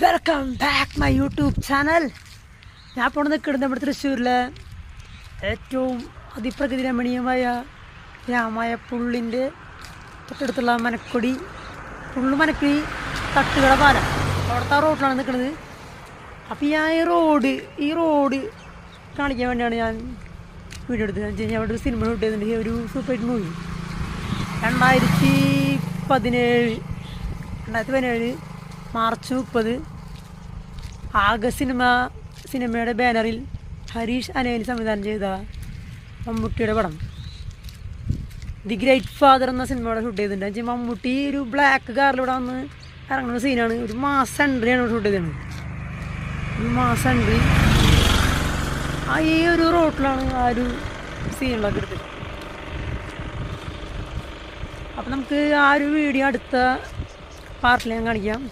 Welcome back my YouTube channel. ഞാൻ ഇപ്പോൾ നിൽക്കുന്നത് നമ്മുടെ തൃശ്ശൂരിലെ ഏറ്റവും അതിപ്രകൃതി രമണീയമായ ഗ്രാമമായ പുള്ളിൻ്റെ തൊട്ടടുത്തുള്ള മനക്കൊടി മനക്കൊടി തട്ടുകട പാലം, അവിടുത്തെ റോഡിലാണ് നിൽക്കുന്നത്. അപ്പോൾ ഞാൻ ഈ റോഡ് കാണിക്കാൻ വേണ്ടിയാണ് ഞാൻ വീഡിയോ എടുത്തത്. എന്ന് വെച്ച് കഴിഞ്ഞാൽ അവിടെ ഒരു സിനിമ ഷൂട്ട് ചെയ്തിട്ടുണ്ട്, ഒരു സൂപ്പർ ഹിറ്റ് മൂവി 2017 മാർച്ച് 30 സിനിമയുടെ ബാനറിൽ ഹരീഷ് അനേലി സംവിധാനം ചെയ്ത മമ്മൂട്ടിയുടെ പടം ദി ഗ്രേറ്റ് ഫാദർ എന്ന സിനിമയുടെ ഷൂട്ട് ചെയ്തിട്ടുണ്ട്. വെച്ചാൽ മമ്മൂട്ടി ഒരു ബ്ലാക്ക് കാറിലൂടെ വന്ന് ഇറങ്ങുന്ന സീനാണ്. ഒരു മാസ് എൻട്രിയാണ് ഷൂട്ട് ചെയ്തത്. ഒരു മാസ് എൻട്രി ഈ ഒരു റോട്ടിലാണ് ആ ഒരു സീനുകളൊക്കെ എടുത്തത്. അപ്പം നമുക്ക് ആ ഒരു വീഡിയോ അടുത്ത പാർട്ടിൽ ഞാൻ കാണിക്കാം.